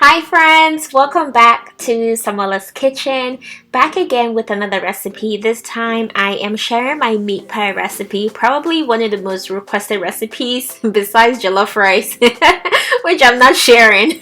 Hi friends, welcome back to Samuela's Kitchen. Back again with another recipe. This time I am sharing my meat pie recipe, probably one of the most requested recipes besides jollof rice, which I'm not sharing.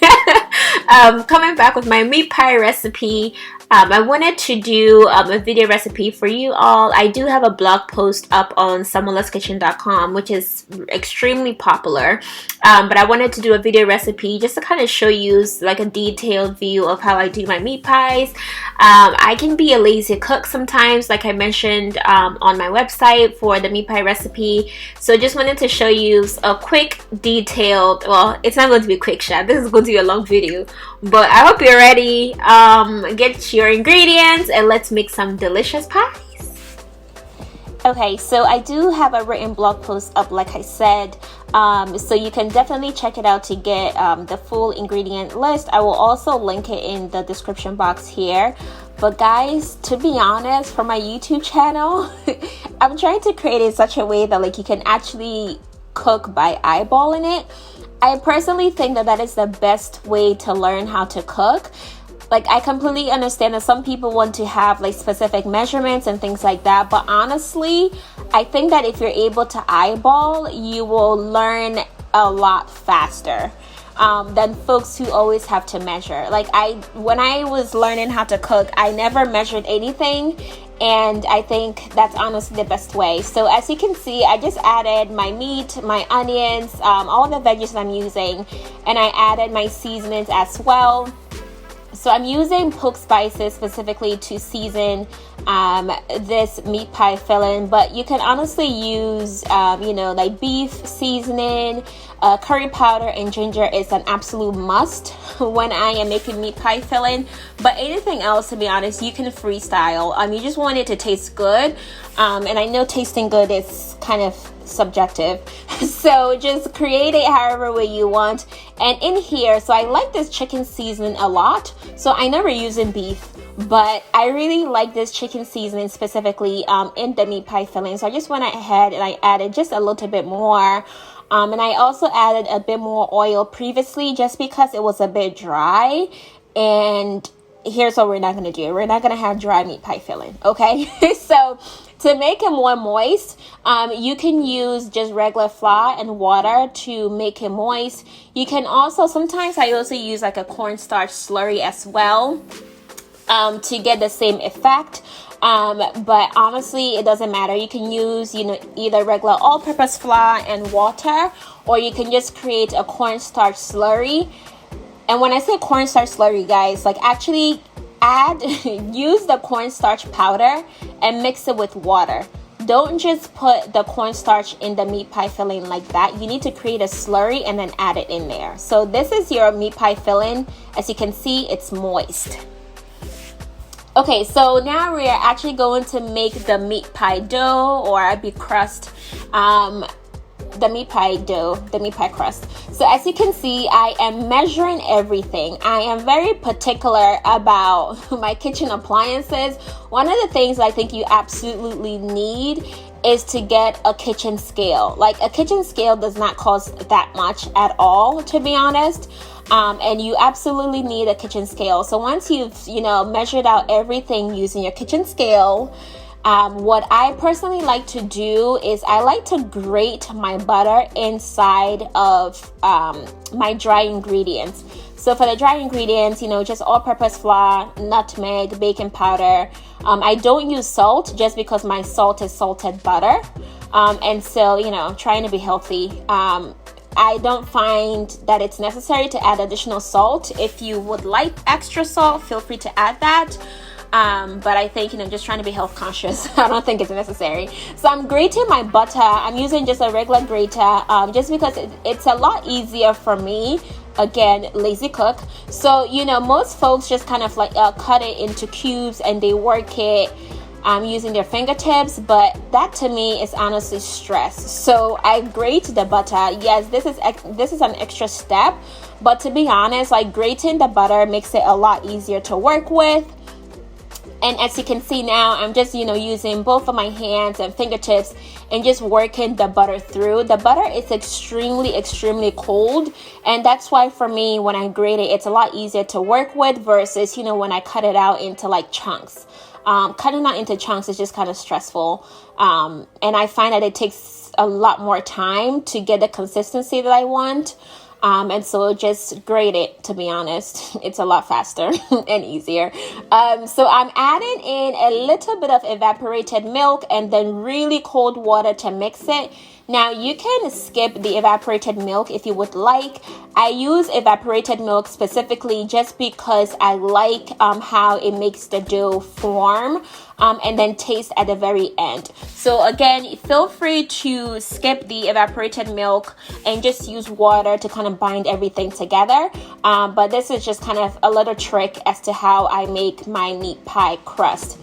Coming back with my meat pie recipe. I wanted to do a video recipe for you all. I do have a blog post up on samuelaskitchen.com, which is extremely popular. But I wanted to do a video recipe just to kind of show you like a detailed view of how I do my meat pies. I can be a lazy cook sometimes, like I mentioned on my website for the meat pie recipe. So just wanted to show you a quick, detailed, well, it's not going to be a quick shot. This is going to be a long video. But I hope you're ready. Get your ingredients and let's make some delicious pies. Okay, so I do have a written blog post up, like I said, so you can definitely check it out to get the full ingredient list. I will also link it in the description box here. But guys, to be honest, for my YouTube channel, I'm trying to create it in such a way that like you can actually cook by eyeballing it. I personally think that is the best way to learn how to cook. Like, I completely understand that some people want to have like specific measurements and things like that, but honestly, I think that if you're able to eyeball, you will learn a lot faster than folks who always have to measure. Like, when I was learning how to cook, I never measured anything, and I think that's honestly the best way. So as you can see, I just added my meat, my onions, all the veggies that I'm using, and I added my seasonings as well. So I'm using poke spices specifically to season this meat pie filling, but you can honestly use, like beef seasoning, curry powder, and ginger is an absolute must when I am making meat pie filling. But anything else, to be honest, you can freestyle. You just want it to taste good, and I know tasting good is kind of subjective, so just create it however way you want. And in here, so I like this chicken seasoning a lot, so I never using beef, but I really like this chicken seasoning specifically in the meat pie filling. So I just went ahead and I added just a little bit more, and I also added a bit more oil previously just because it was a bit dry. And here's what we're not going to do. We're not going to have dry meat pie filling, okay? So to make it more moist, you can use just regular flour and water to make it moist. You can also, sometimes I also use like a cornstarch slurry as well to get the same effect. But honestly, it doesn't matter. You can use, either regular all-purpose flour and water, or you can just create a cornstarch slurry. And when I say cornstarch slurry, guys, like actually use the cornstarch powder and mix it with water. Don't just put the cornstarch in the meat pie filling like that. You need to create a slurry and then add it in there. So this is your meat pie filling. As you can see, it's moist. Okay, so now we are actually going to make the meat pie dough, or a big crust. The meat pie dough, the meat pie crust. So as you can see, I am measuring everything. I am very particular about my kitchen appliances. One of the things I think you absolutely need is to get a kitchen scale. Like, a kitchen scale does not cost that much at all, to be honest. And you absolutely need a kitchen scale. So once you've, measured out everything using your kitchen scale, what I personally like to do is I like to grate my butter inside of my dry ingredients. So for the dry ingredients, just all-purpose flour, nutmeg, baking powder. I don't use salt just because my salt is salted butter. And so, trying to be healthy. I don't find that it's necessary to add additional salt. If you would like extra salt, feel free to add that. But I think, just trying to be health conscious, I don't think it's necessary. So I'm grating my butter. I'm using just a regular grater, just because it's a lot easier for me. Again, lazy cook. So, most folks just kind of like cut it into cubes and they work it using their fingertips, but that to me is honestly stress. So I grate the butter. Yes, this is an extra step, but to be honest, like, grating the butter makes it a lot easier to work with. And as you can see now, I'm just, using both of my hands and fingertips and just working the butter through. The butter is extremely cold, and that's why for me, when I grate it, it's a lot easier to work with versus, when I cut it out into like chunks. Cutting out into chunks is just kind of stressful. And I find that it takes a lot more time to get the consistency that I want. And so just grate it, to be honest. It's a lot faster and easier. So I'm adding in a little bit of evaporated milk and then really cold water to mix it. Now you can skip the evaporated milk if you would like. I use evaporated milk specifically just because I like how it makes the dough form and then taste at the very end. So again, feel free to skip the evaporated milk and just use water to kind of bind everything together. But this is just kind of a little trick as to how I make my meat pie crust.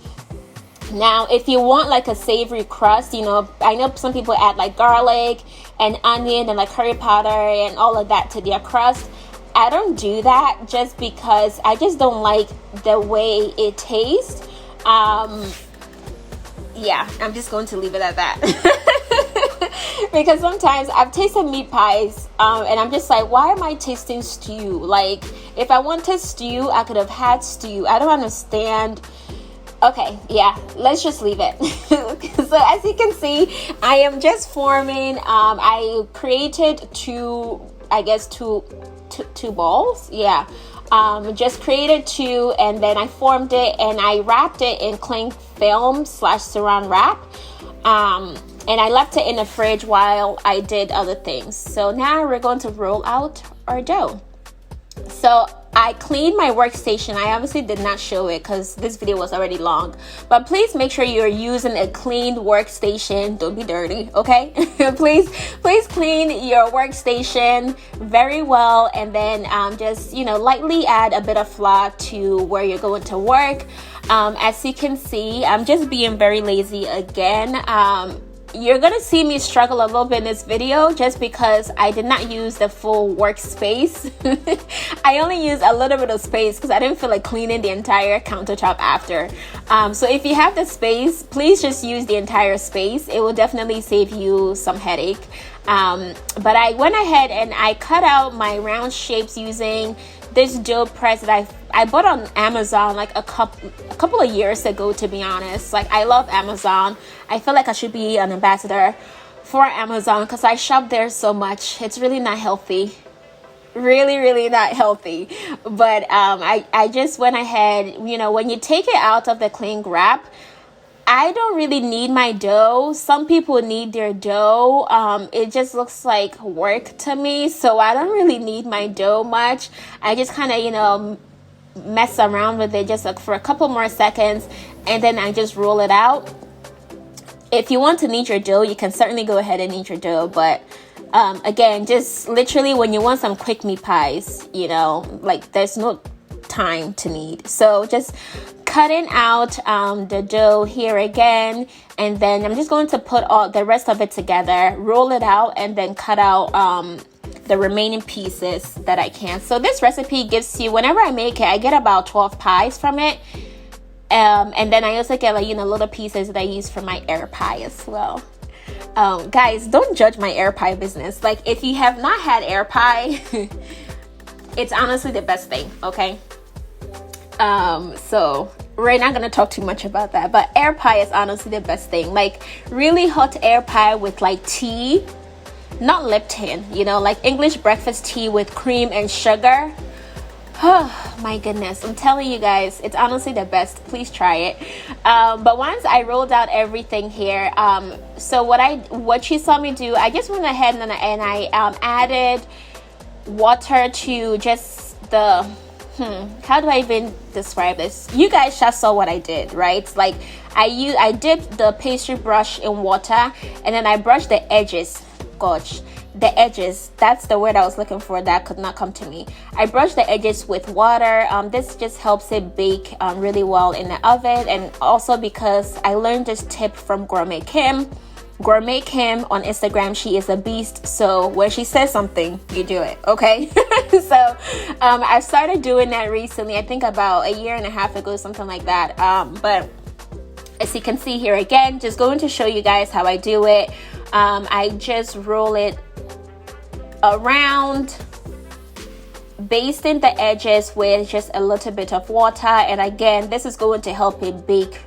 Now, if you want like a savory crust, I know some people add like garlic and onion and like curry powder and all of that to their crust. I don't do that just because I just don't like the way it tastes. Yeah, I'm just going to leave it at that. Because sometimes I've tasted meat pies and I'm just like, why am I tasting stew? Like, if I wanted stew, I could have had stew. I don't understand. Okay, yeah, let's just leave it. So as you can see, I am just forming, I created two balls. Yeah, just created two, and then I formed it and I wrapped it in cling film / saran wrap. And I left it in the fridge while I did other things. So now we're going to roll out our dough. So I cleaned my workstation. I obviously did not show it because this video was already long, but please make sure you're using a cleaned workstation. Don't be dirty, okay? please clean your workstation very well, and then just lightly add a bit of flour to where you're going to work. As you can see, I'm just being very lazy again. You're gonna see me struggle a little bit in this video just because I did not use the full workspace. I only used a little bit of space because I didn't feel like cleaning the entire countertop after. So if you have the space, please just use the entire space. It will definitely save you some headache. But I went ahead and I cut out my round shapes using this dough press that I bought on Amazon like a couple of years ago, to be honest. Like, I love Amazon. I feel like I should be an ambassador for Amazon because I shop there so much. It's really not healthy. Really not healthy. But I just went ahead, when you take it out of the cling wrap, I don't really need my dough. Some people need their dough. It just looks like work to me. So I don't really need my dough much. I just kind of, mess around with it just like for a couple more seconds, and then I just roll it out. If you want to knead your dough, you can certainly go ahead and knead your dough. But again, just literally when you want some quick meat pies, like there's no time to knead. So just cutting out the dough here again, and then I'm just going to put all the rest of it together, roll it out, and then cut out the remaining pieces that I can. So this recipe gives you, whenever I make it, I get about 12 pies from it. And then I also get little pieces that I use for my air pie as well. Guys, don't judge my air pie business. Like, if you have not had air pie, it's honestly the best thing, okay? So we're not gonna talk too much about that, but air pie is honestly the best thing. Like, really hot air pie with like tea, not Lipton, like English breakfast tea with cream and sugar. Oh my goodness, I'm telling you guys, it's honestly the best. Please try it. But once I rolled out everything here, so what you saw me do, I just went ahead and I added water to just the how do I even describe this? You guys just saw what I did, right? Like, I dipped the pastry brush in water, and then I brushed the edges. Gosh, the edges, that's the word I was looking for, that could not come to me. I brushed the edges with water. This just helps it bake really well in the oven. And also because I learned this tip from Gourmet Kim, Gourmet Kim on Instagram, she is a beast. So when she says something, you do it, okay? So I started doing that recently, I think about a year and a half ago, something like that. But as you can see here, again, just going to show you guys how I do it. I just roll it around, basting the edges with just a little bit of water. And again, this is going to help it bake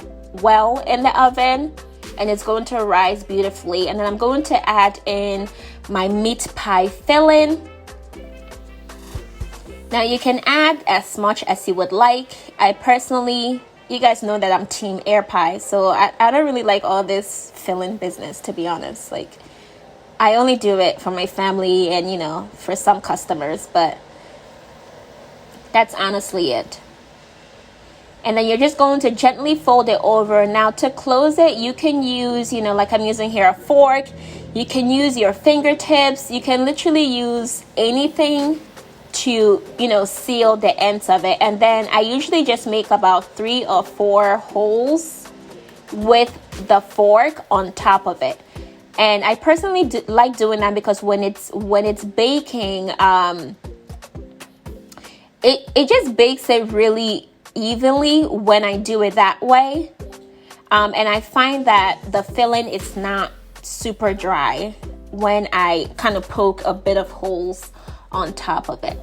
well in the oven, and it's going to rise beautifully. And then I'm going to add in my meat pie filling. Now you can add as much as you would like. I personally, you guys know that I'm team air pie, so I don't really like all this filling business, to be honest. Like, I only do it for my family and, you know, for some customers, but that's honestly it. And then you're just going to gently fold it over. Now to close it, you can use, you know, like I'm using here, a fork. You can use your fingertips. You can literally use anything to, you know, seal the ends of it. And then I usually just make about 3 or 4 holes with the fork on top of it. And I personally like doing that because when it's baking, it just bakes it really evenly when I do it that way. And I find that the filling is not super dry when I kind of poke a bit of holes on top of it.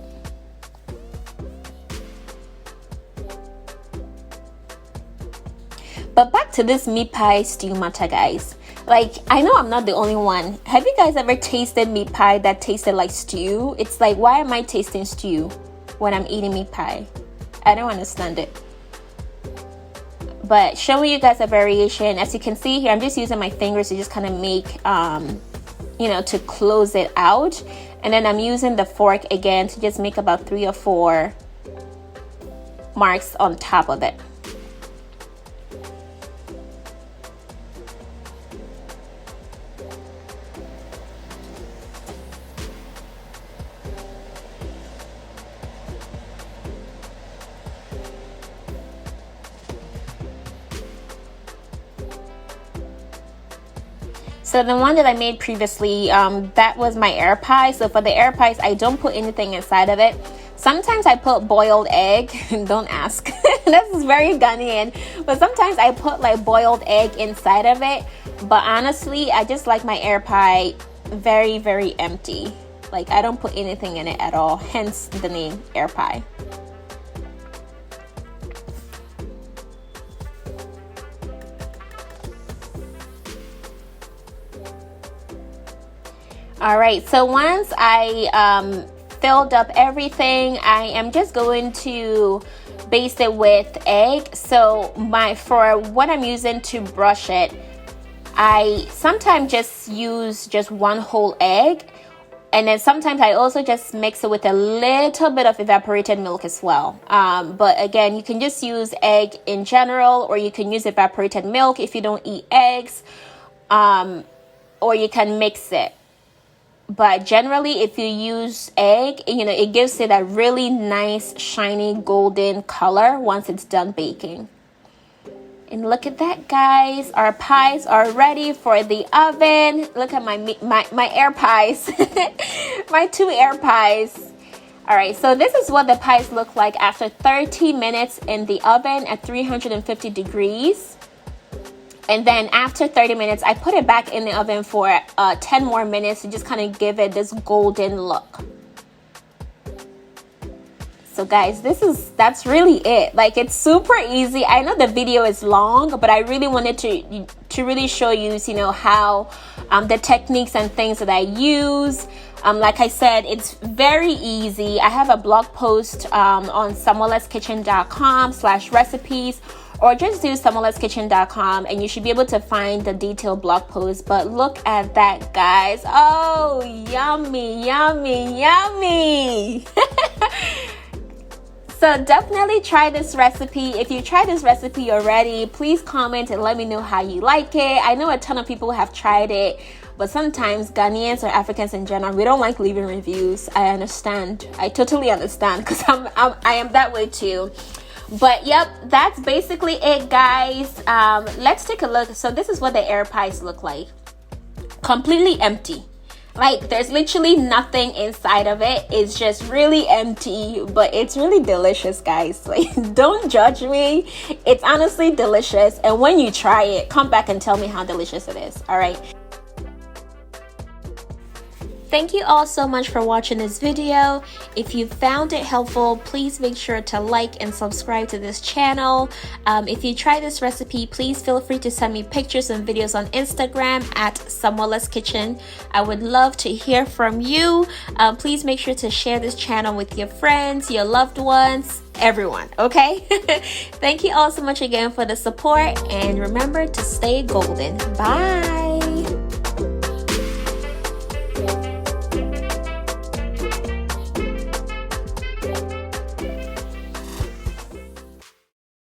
But back to this meat pie stew matter, guys. Like, I know I'm not the only one. Have you guys ever tasted meat pie that tasted like stew? It's like, why am I tasting stew when I'm eating meat pie? I don't understand it. But showing you guys a variation. As you can see here, I'm just using my fingers to just kind of make, you know, to close it out. And then I'm using the fork again to just make about 3 or 4 marks on top of it. So the one that I made previously, that was my air pie. So for the air pies, I don't put anything inside of it. Sometimes I put boiled egg. Don't ask. This is very Ghanaian. But sometimes I put like boiled egg inside of it. But honestly, I just like my air pie very, very empty. Like, I don't put anything in it at all. Hence the name air pie. All right, so once I filled up everything, I am just going to baste it with egg. So for what I'm using to brush it, I sometimes just use just 1 whole egg, and then sometimes I also just mix it with a little bit of evaporated milk as well. But again, you can just use egg in general, or you can use evaporated milk if you don't eat eggs, or you can mix it. But generally, if you use egg, you know, it gives it a really nice, shiny, golden color once it's done baking. And look at that, guys. Our pies are ready for the oven. Look at my air pies. My 2 air pies. All right, so this is what the pies look like after 30 minutes in the oven at 350 degrees. And then after 30 minutes, I put it back in the oven for 10 more minutes to just kind of give it this golden look. So guys, that's really it. Like, it's super easy. I know the video is long, but I really wanted to really show you, you know, how the techniques and things that I use. Like I said, it's very easy. I have a blog post on samoelaskitchen.com/recipes, or just do samoelaskitchen.com and you should be able to find the detailed blog post. But look at that, guys. Oh, yummy, yummy, yummy. So definitely try this recipe. If you tried this recipe already, please comment and let me know how you like it. I know a ton of people have tried it, but sometimes Ghanaians or Africans in general, we don't like leaving reviews. I understand. I totally understand, because I am that way too. But yep, that's basically it, guys. Let's take a look. So this is what the air pies look like. completely empty. Like, there's literally nothing inside of it. It's just really empty, but it's really delicious, guys. Like, don't judge me. It's honestly delicious. And when you try it, come back and tell me how delicious it is. All right. Thank you all so much for watching this video. If you found it helpful, please make sure to like and subscribe to this channel. If you try this recipe, please feel free to send me pictures and videos on Instagram at Samuela's Kitchen. I would love to hear from you. Please make sure to share this channel with your friends, your loved ones, everyone, okay? Thank you all so much again for the support, and remember to stay golden. Bye!